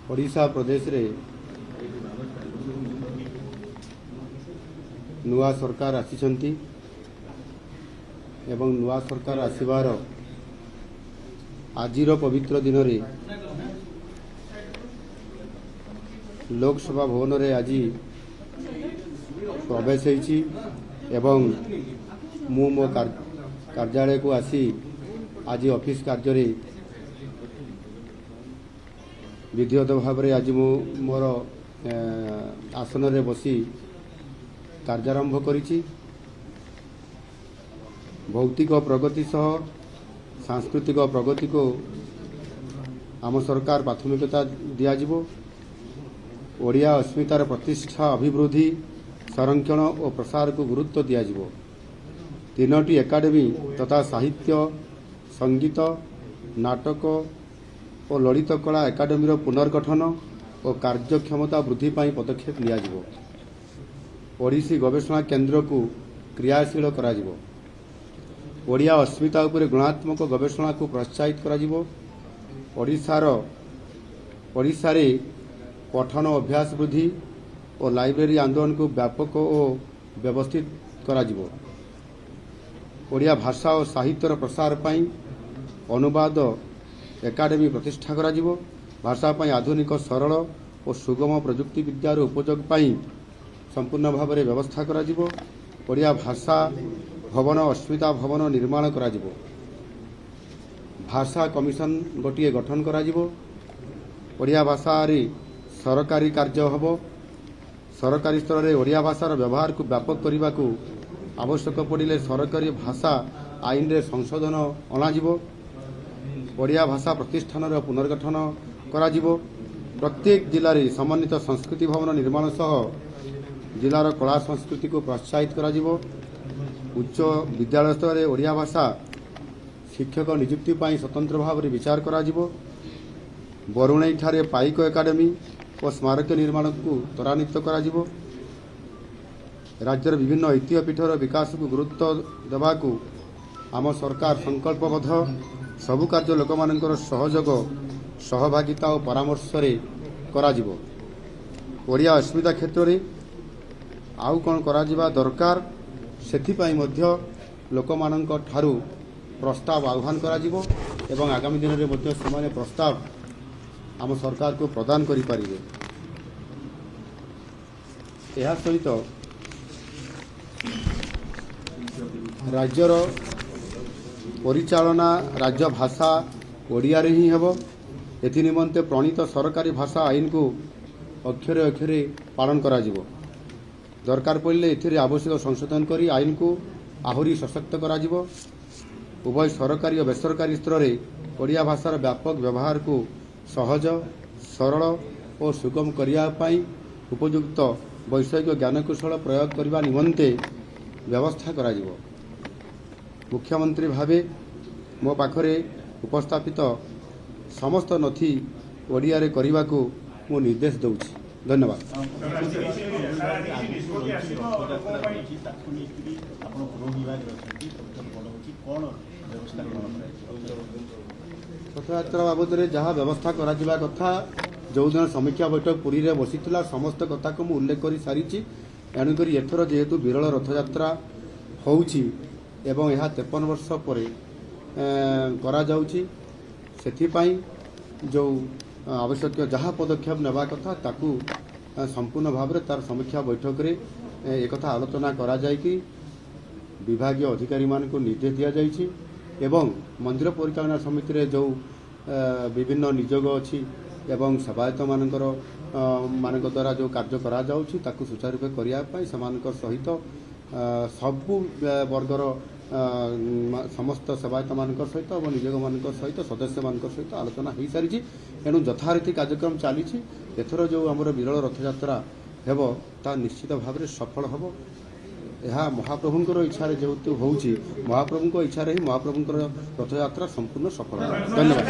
ओडिशा प्रदेश रे नुआ सरकार आसीचंती एवं नुआ सरकार आसीबार आजिर पवित्र दिन रे लोकसभा भवन रे आज प्रवेश होईची एवं मु मो कार्यालय को आसी आज ऑफिस कार्य रे विधिवत भाव में आज मोर आसन रे बसी कार्यारंभ करिछि। भौतिक प्रगति सह सांस्कृतिक प्रगति को आम सरकार प्राथमिकता दियाजिबो। ओडिया अस्मितार प्रतिष्ठा अभिवृद्धि संरक्षण और प्रसार को गुरुत्व दियाजिबो। तीनोटी एकाडेमी तथा साहित्य संगीत नाटक और ललित कला एकाडेमी पुनर्गठन और कार्यक्षमता वृद्धि पाई पदक्षेप लियाजिबो। ओडिसी गवेषणा केन्द्र को क्रियाशील कराजिबो। ओडिया अस्मिता उपरे गुणात्मक गवेषणा को प्रोत्साहित कराजिबो। ओडिशा रे पठन अभ्यास वृद्धि और लाइब्रेरी आंदोलन को व्यापक और व्यवस्थित कराजिबो। ओडिया भाषा और साहित्यर प्रसार पाई अनुवाद एकाडेमी प्रतिष्ठा कराजिबो। भाषा पाई आधुनिक सरल और सुगम प्रजुक्ति विद्यार उपयोग पाई संपूर्ण भाव में व्यवस्था कराजिबो। ओडिया भाषा भवन अस्मिता भवन निर्माण कराजिबो। भाषा कमिशन गोटे गठन कराजिबो। ओडिया भाषा रे सरकारी कार्य हबो। सरकारी स्तर में ओडिया भाषार व्यवहार को व्यापक करने को आवश्यक पड़े सरकारी भाषा आईन रे संशोधन अणाजिबो। ओडिया भाषा प्रतिष्ठान पुनर्गठन कराजिबो। प्रत्येक जिले में समन्वित संस्कृति भवन निर्माण सह जिलार कला संस्कृति को प्रोत्साहित कराजिबो। उच्च विद्यालय स्तर में ओडिया भाषा शिक्षक नियुक्ति पाई स्वतंत्र भाव में विचार कराजिबो। बरुणई ठारे पाइक एकाडेमी और स्मारक निर्माण को त्वरान्वित कराजिबो। राज्यर विभिन्न ऐतिह्य पीठर विकास को गुरुत्व देवाकू आम सरकार संकल्पबद्ध। सबु कार्य लोक मानकर सहयोग सहभागिता और परामर्श रे कराजिबो। ओडिया अस्मिता क्षेत्र में आउ कौन कराजिबा दरकार सेथिपाई मध्य लोक मानकर ठारू प्रस्ताव आह्वान कराजिबो एवं आगामी दिन में मध्य समान प्रस्ताव आम सरकार को प्रदान करि पारिबे। एहा सहित राज्यर परिचालना राज्य भाषा ओडिया रे ही हेबो। एथि निमंते प्रणीत सरकारी भाषा आईन को अक्षरे अक्षरे पालन कराजिबो। दरकार पड़े एथिरे आवश्यक संशोधन करी आईन को आहुरी सशक्त कराजिबो। उभय सरकारी और बेसरकारी स्तर में ओडिया भाषार व्यापक व्यवहार को सहज सरल और सुगम करिया पाई उपयुक्त वैषयिक ज्ञानकौशल प्रयोग करने निमंते व्यवस्था कराजिबो। मुख्यमंत्री भावे मो पाखरे उपस्थापित समस्त नथी ओडिया रे करने को मु निर्देश दूची। धन्यवाद। रथयात्रा बाबद जहाँ व्यवस्था करा कथा जो दिन समीक्षा बैठक पुरी रे बसीथिला समस्त कथा को मु उल्लेख कर सारी। एणुक एथर जेहेतु विरल रथयात्रा होउची एवं यह 53 वर्ष पर करा जाउची सेथिपाई जो आवश्यक जहाँ पदक्षेप नेबा कथा ताकू संपूर्ण भाव में तार समीक्षा बैठक रे एक आलोचना करा जाय कि विभागीय अधिकारी मान को निर्देश दिया जाइछि एवं मंदिर परिचालना समिति रे जो विभिन्न नियोग अछि एवं सेवायत मानक द्वारा जो कार्य करा जाउछि ताकू सुचारू रूपे करिया पई समानक सहित सबु वर्गर समस्त सेवायत मानक सहित और नियोग मान सहित सदस्य मान सहित आलोचना हो सारी। एणु यथारीति कार्यक्रम चली एथर जो आमर विरल रथयात्रा हेबो ता निश्चित भाव में सफल हेबो। यह महाप्रभुंकर इच्छा जेहेतु होउछि महाप्रभुंक इच्छा ही महाप्रभुंकर रथयात्रा संपूर्ण सफल। धन्यवाद।